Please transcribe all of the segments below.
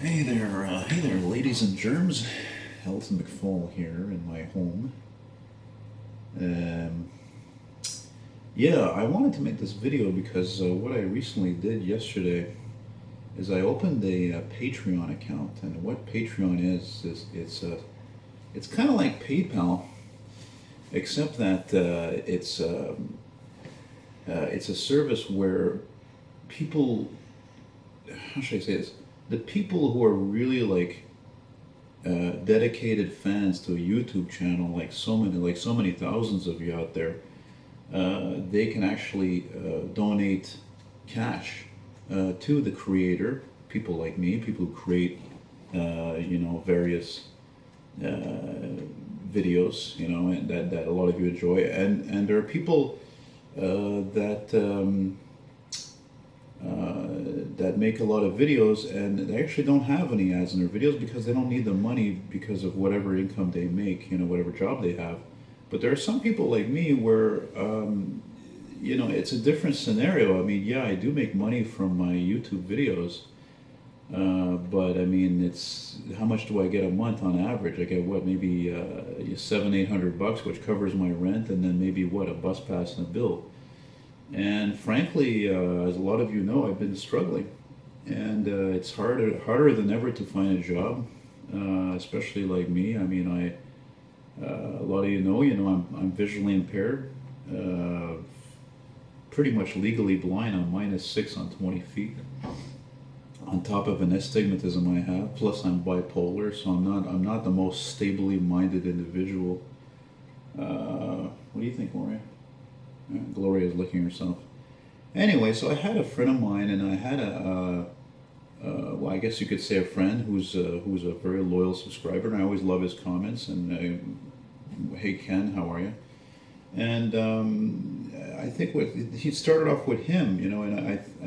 Hey there, ladies and germs. Elton McFall here in my home. Um, yeah, I wanted to make this video because what I recently did yesterday is I opened a Patreon account, and what Patreon is it's kind of like PayPal, except that it's a service where people, how should I say this? The people who are really dedicated fans to a YouTube channel, like so many thousands of you out there, they can actually donate cash to the creator. People like me, people who create, various videos, and that a lot of you enjoy, and there are people that make a lot of videos and they actually don't have any ads in their videos because they don't need the money because of whatever income they make, whatever job they have. But there are some people like me where, it's a different scenario. I mean, yeah, I do make money from my YouTube videos, but I mean, it's how much do I get a month on average? I get what, maybe $700-800, which covers my rent, and then maybe what, a bus pass and a bill. And frankly, as a lot of you know, I've been struggling, and it's harder than ever to find a job, especially like me. I mean, a lot of I'm visually impaired, pretty much legally blind. I'm -6 on 20 feet. On top of an astigmatism I have, plus I'm bipolar, so I'm not the most stably minded individual. What do you think, Maria? Gloria's licking herself. Anyway, so I had a friend of mine, and I had well, I guess you could say a friend who's a very loyal subscriber, and I always love his comments. And hey Ken, how are you? And I think he started off with him, and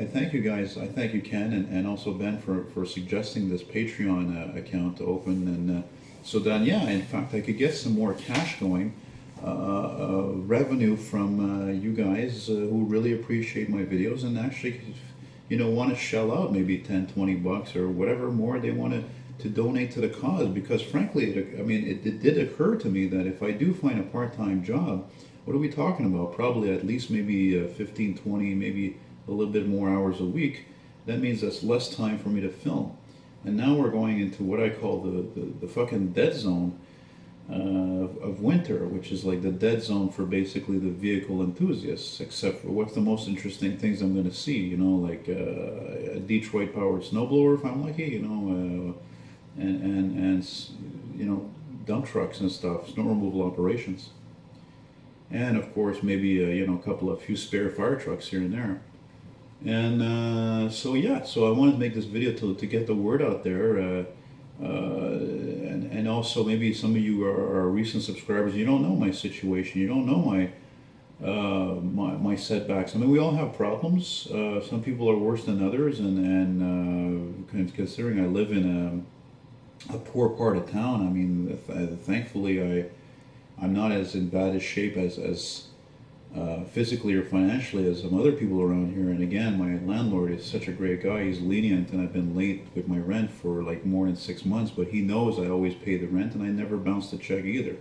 I thank you guys. I thank you, Ken, and also Ben for suggesting this Patreon account to open, and so then yeah, in fact, I could get some more cash going. Revenue from you guys who really appreciate my videos and actually, want to shell out maybe $10-20 or whatever more they want to donate to the cause. Because frankly, it did occur to me that if I do find a part-time job, what are we talking about? Probably at least maybe 15, 20, maybe a little bit more hours a week. That means that's less time for me to film. And now we're going into what I call the fucking dead zone of winter, which is like the dead zone for basically the vehicle enthusiasts, except for what's the most interesting things I'm going to see, like a Detroit powered snowblower if I'm lucky, and dump trucks and stuff, snow removal operations, and of course maybe a few spare fire trucks here and there. And so I wanted to make this video to get the word out there. And also maybe some of you are recent subscribers. You don't know my situation. You don't know my setbacks. I mean, we all have problems. Some people are worse than others, and considering I live in a poor part of town, I mean, thankfully I'm not as in bad a shape as physically or financially as some other people around here. And again, my landlord is such a great guy. He's lenient, and I've been late with my rent for like more than 6 months, but he knows I always pay the rent, and I never bounce the check either.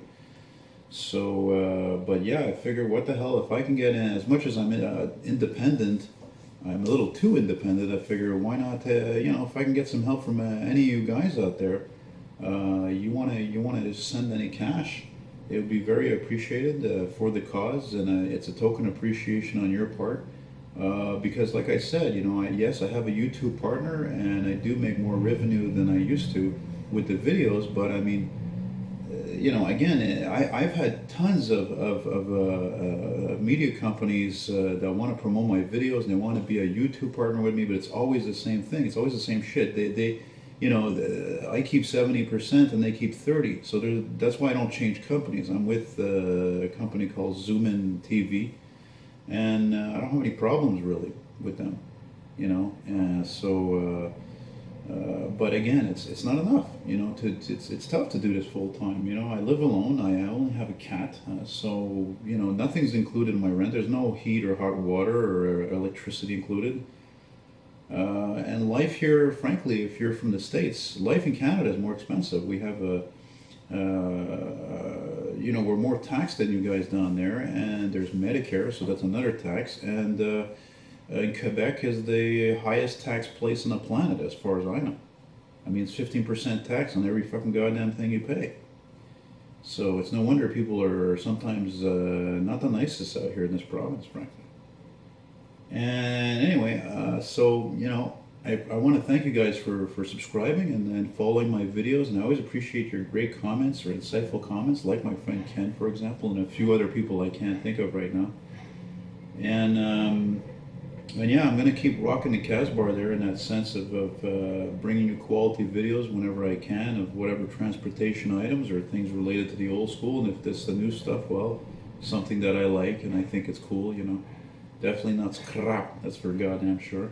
So, but yeah, I figure, what the hell, if I can get in, as much as I'm independent, I'm a little too independent, I figure, why not, if I can get some help from any of you guys out there, you want to send any cash, it would be very appreciated for the cause, and it's a token appreciation on your part, because like I said, yes, I have a YouTube partner, and I do make more revenue than I used to with the videos, but I mean, again, I've had tons of media companies that want to promote my videos, and they want to be a YouTube partner with me, but it's always the same thing. It's always the same shit. I keep 70% and they keep 30%. So that's why I don't change companies. I'm with a company called Zoom In TV, and I don't have any problems really with them, but again, it's not enough, it's tough to do this full time. I live alone. I only have a cat, so nothing's included in my rent. There's no heat or hot water or electricity included. And life here, frankly, if you're from the States, life in Canada is more expensive. We have we're more taxed than you guys down there, and there's Medicare, so that's another tax. And Quebec is the highest tax place on the planet, as far as I know. I mean, it's 15% tax on every fucking goddamn thing you pay. So it's no wonder people are sometimes not the nicest out here in this province, frankly. And anyway, I want to thank you guys for subscribing and following my videos. And I always appreciate your great comments or insightful comments, like my friend Ken, for example, and a few other people I can't think of right now. And yeah, I'm going to keep rocking the Casbar there in that sense of bringing you quality videos whenever I can of whatever transportation items or things related to the old school. And if this the new stuff, well, something that I like and I think it's cool, Definitely not crap, that's for goddamn sure.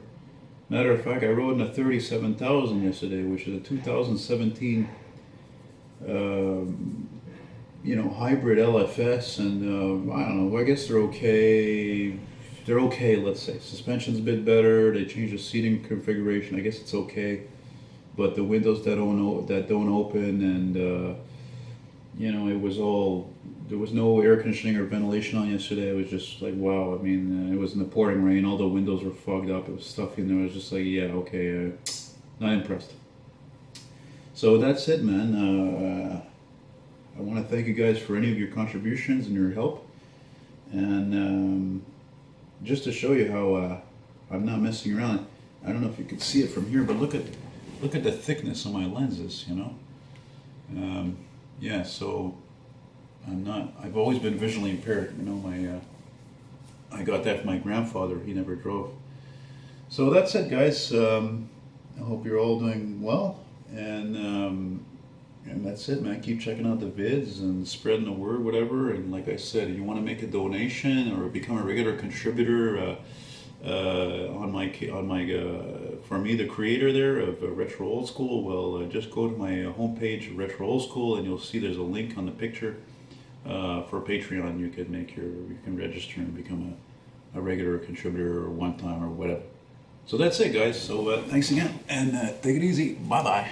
Matter of fact, I rode in a 37,000 yesterday, which is a 2017 hybrid LFS, and I don't know, I guess they're okay. They're okay, let's say. Suspension's a bit better. They changed the seating configuration. I guess it's okay, but the windows that don't open, and it was all. There was no air conditioning or ventilation on yesterday. It was just like, wow. I mean, it was in the pouring rain. All the windows were fogged up. It was stuffy in there. It was just like, yeah, okay, not impressed. So that's it, man. I want to thank you guys for any of your contributions and your help, and just to show you how I'm not messing around. I don't know if you can see it from here, but look at the thickness of my lenses. Yeah. So I've always been visually impaired. I got that from my grandfather. He never drove. So that's it, guys. I hope you're all doing well, and that's it, man. Keep checking out the vids and spreading the word, whatever. And like I said, if you want to make a donation or become a regular contributor for me, the creator there of Retro Old School, well, just go to my homepage, Retro Old School, and you'll see there's a link on the picture. For Patreon, you can register and become a regular contributor or one time or whatever. So that's it, guys. So thanks again, and take it easy. Bye bye.